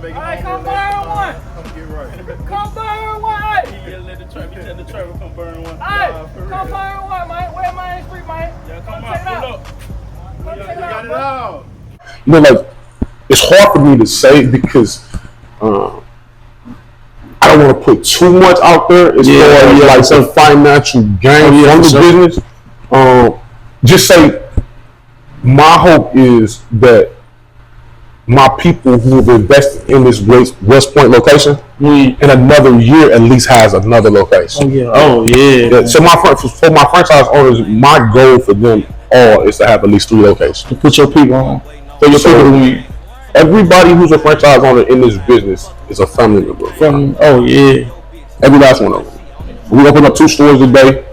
Hey, come burn one. Come get right. Come burn one. He let the trapper come burn one. Hey, come burn one, man. Where Main Street, man? Yeah, Come on, check it pull out. up. Come check it Got out, it bro. out. You know, like, it's hard for me to say because I don't want to put too much out there as far as like some financial gain from the business. Just say my hope is that my people who have invested in this West Point location in another year at least has another location. So for my franchise owners, my goal for them all is to have at least 3 locations. To put your people on. So your people win. Everybody who's a franchise owner in this business is a family member. Every last one of them. We open up 2 stores today.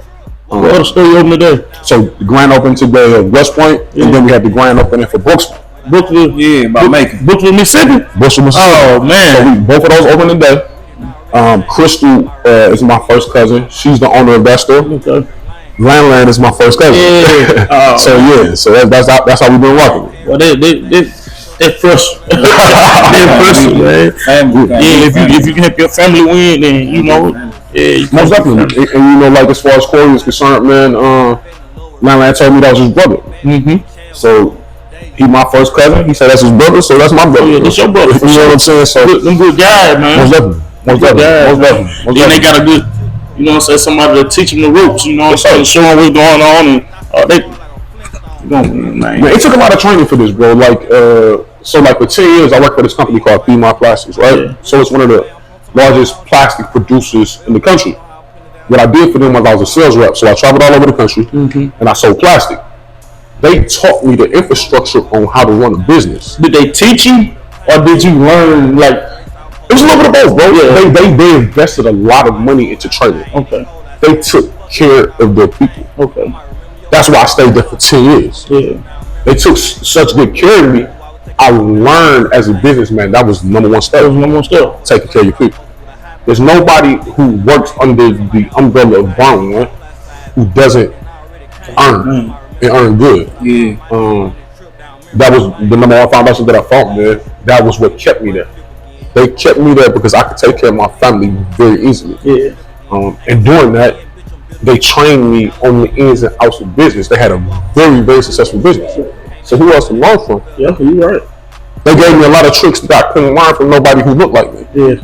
What other store you open today? So the grand opening today at West Point, and then we had the grand opening for Brooksville. Brooksville, Mississippi. Oh man! So both of those open today. Crystal is my first cousin. She's the owner of that store. Okay. Landland is my first cousin. So that's how we've been working. Well, they're fresh. They're fresh, man. If you can help your family win, then you know. Most definitely. And you know, like as far as Corey is concerned, man, Landland told me that was his brother. So he my first cousin. He said that's his brother, so that's my brother. Yeah, that's your brother. You know what I'm saying? So them good guys, man. Most definitely. Then they got a good, you know what I'm saying, somebody to teach them the ropes, you know what I'm saying, show them what's going on, and man, it took a lot of training for this, bro. Like, so like for 10 years, I worked for this company called Be My Plastics, right? Yeah. So it's one of the largest plastic producers in the country. What I did for them was I was a sales rep, so I traveled all over the country, and I sold plastic. They taught me the infrastructure on how to run a business. Did they teach you, or did you learn, like, it was a little bit of both, bro. Yeah. They invested a lot of money into training. Okay. They took care of their people. Okay. That's why I stayed there for 10 years. Yeah. They took such good care of me. I learned as a businessman that was number one step. Taking care of your people. There's nobody who works under the umbrella of MRBURN1 who doesn't earn and earn good. Yeah. That was the number one foundation that I found there. That was what kept me there. They kept me there because I could take care of my family very easily. Yeah. And doing that, they trained me on the ins and outs of business. They had a very, very successful business. So who else to learn from? Yeah, you're right. They gave me a lot of tricks that I couldn't learn from nobody who looked like me. Yeah.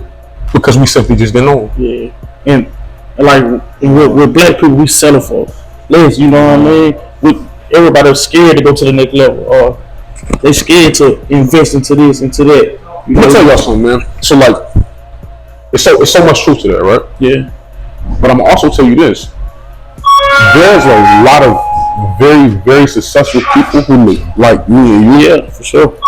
Because we simply just didn't know them. Yeah. And like with black people, we settle for less. You know what I mean? Everybody's scared to go to the next level, or they scared to invest into this, into that. Let me tell y'all something, man. So like, it's so much truth to that, right? Yeah. But I'm gonna also tell you this. There's a lot of very, very successful people who look like me and you. Yeah, for sure.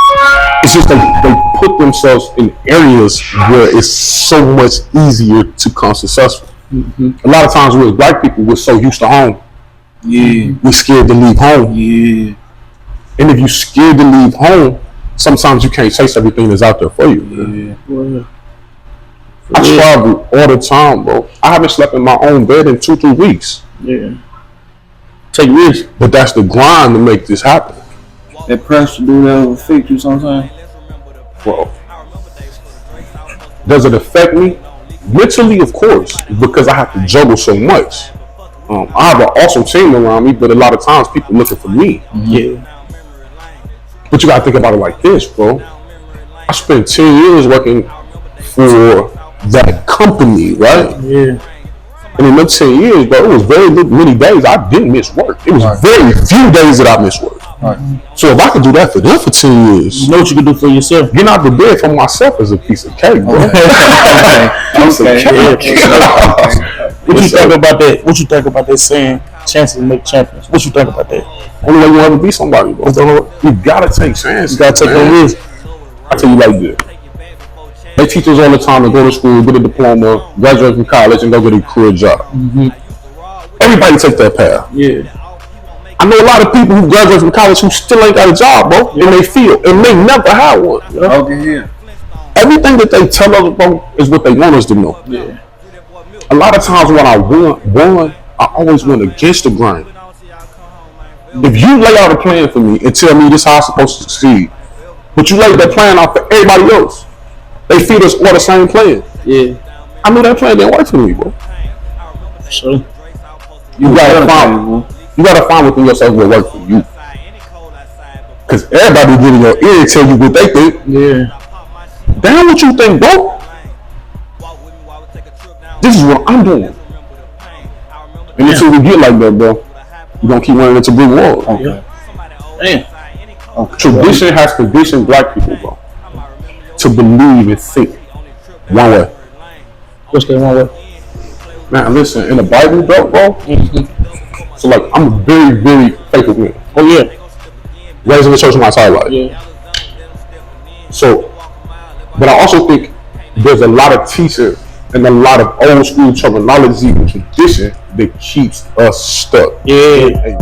It's just they put themselves in areas where it's so much easier to become successful. A lot of times we as black people, we're so used to home. Yeah. We're scared to leave home. Yeah. And if you're scared to leave home, sometimes you can't taste everything that's out there for you. Yeah. I travel all the time, bro. I haven't slept in my own bed in 2-3 weeks. Yeah. Take risks. But that's the grind to make this happen. That pressure to do that will affect you sometimes. Well, does it affect me? Mentally, of course, because I have to juggle so much. I have an awesome team around me, but a lot of times people looking for me. Yeah. But you gotta think about it like this, bro. I spent 10 years working for that company, right? Yeah. And in those 10 years, bro, it was very many days I didn't miss work. It was very few days that I missed work. So if I could do that for them for 10 years, you know what you can do for yourself. Getting out the bed for myself is a piece of cake, bro. What you think about that? What you think about that saying, chances make champions? What you think about that? Only way you ever be somebody, bro. You gotta take chances. You gotta take a risk. I tell you like this. They teach us all the time to go to school, get a diploma, graduate from college, and go get a career job. Everybody take that path. Yeah. I know a lot of people who graduate from college who still ain't got a job, bro, and they feel, and they never had one. You know? Okay, yeah. Everything that they tell us about is what they want us to know. Yeah. A lot of times when I won, I always went against the grain. If you lay out a plan for me and tell me this is how I'm supposed to succeed, but you lay that plan out for everybody else, They feed us all the same plan. Yeah. I knew that plan didn't work for me, bro. So You gotta find within yourself what works for you. Cause everybody getting your ear tell you what they think. yeah. Damn what you think, bro. This is what I'm doing. And until we get like that, bro, you gonna keep running into brick walls. Okay. Damn. Tradition has conditioned black people, bro, to believe and think one way. What's that one way? Man, listen, in the Bible Belt, bro. So like, I'm a very, very faithful man. Oh yeah. Raised in the church my entire life. Yeah. So, but I also think there's a lot of teachers and a lot of old school terminology and tradition that keeps us stuck Yeah. in a